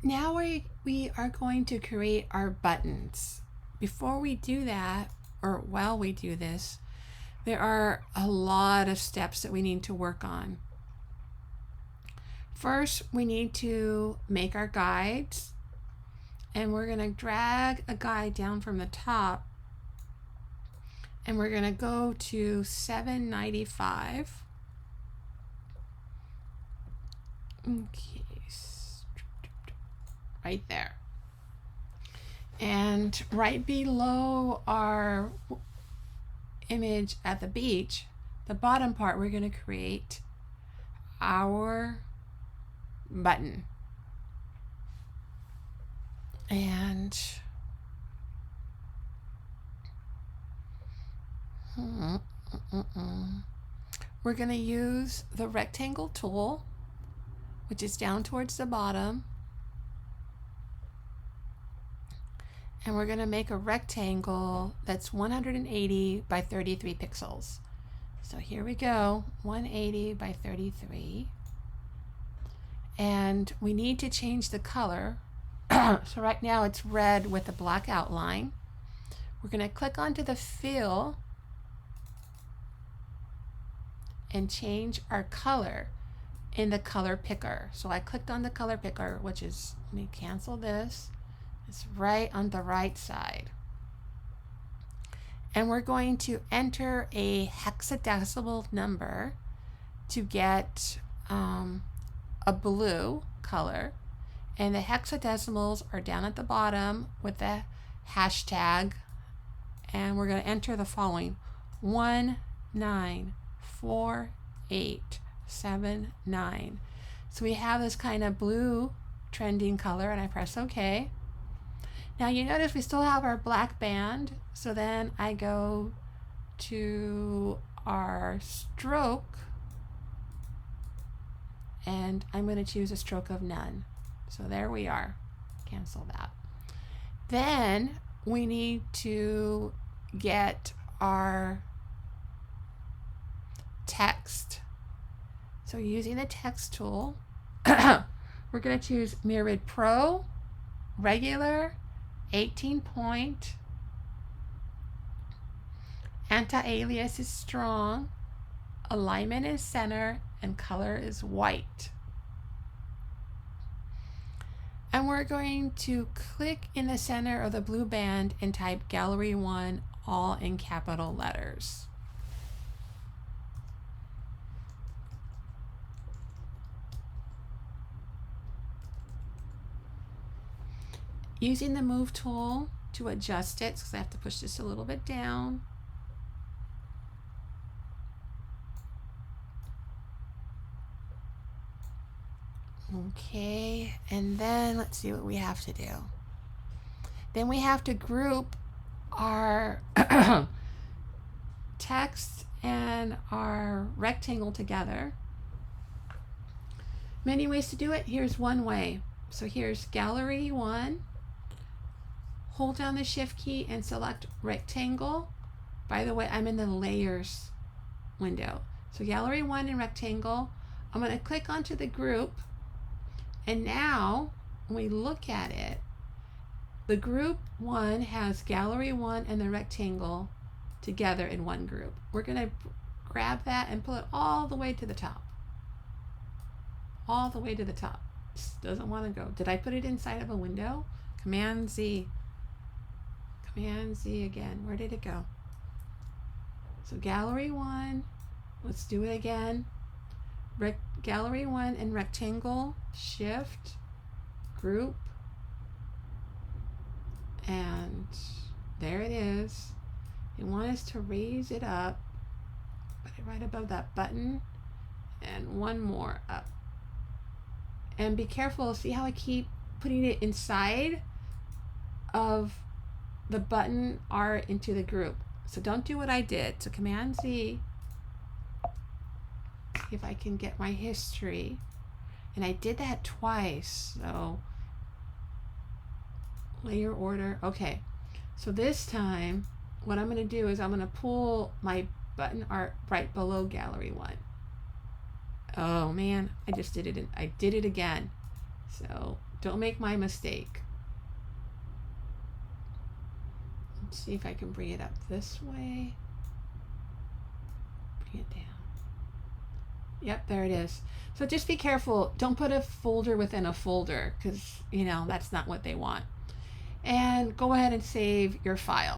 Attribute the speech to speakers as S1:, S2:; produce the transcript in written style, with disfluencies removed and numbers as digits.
S1: Now we are going to create our buttons. Before we do that, or while we do this, there are a lot of steps that we need to work on. First, we need to make our guides, and we're going to drag a guide down from the top, and we're going to go to 795. Okay, right there. And right below our image at the beach, the bottom part, we're going to create our button. And we're going to use the rectangle tool, which is down towards the bottom. And we're going to make a rectangle that's 180 by 33 pixels. So here we go, 180 by 33. And we need to change the color. So right now it's red with a black outline. We're going to click onto the fill and change our color in the color picker. So I clicked on the color picker, which is, let me cancel this. It's right on the right side. And we're going to enter a hexadecimal number to get a blue color. And the hexadecimals are down at the bottom with the hashtag. And we're going to enter the following: 194879. So we have this kind of blue trending color, and I press OK. Now you notice we still have our black band, so then I go to our stroke, and I'm going to choose a stroke of none. So there we are. Cancel that. Then we need to get our text. So using the text tool, we're going to choose Myriad Pro, Regular, 18 point, anti-alias is strong, alignment is center, and color is white. And we're going to click in the center of the blue band and type Gallery 1 all in capital letters. Using the move tool to adjust it, because I have to push this a little bit down. Okay, and then let's see what we have to do. Then we have to group our text and our rectangle together. Many ways to do it. Here's one way. So here's Gallery 1. Hold down the Shift key and select Rectangle. By the way, I'm in the Layers window. So Gallery 1 and Rectangle. I'm going to click onto the group. And now, when we look at it, the group 1 has Gallery 1 and the rectangle together in one group. We're going to grab that and pull it all the way to the top. All the way to the top. Just doesn't want to go. Did I put it inside of a window? Command Z. Command Z again. Where did it go? So Gallery 1. Let's do it again. Gallery 1 and rectangle. Shift. Group. And there it is. You want us to raise it up. Put it right above that button. And one more up. And be careful. See how I keep putting it inside of the button art into the group. So don't do what I did. So Command Z. See if I can get my history. And I did that twice. So layer order. Okay. So this time, what I'm going to do is I'm going to pull my button art right below Gallery 1. Oh man, I just did it. I did it again. So Don't make my mistake. Let's see if I can bring it up this way. Bring it down. Yep, there it is. So just be careful. Don't put a folder within a folder because, you know, that's not what they want. And go ahead and save your file.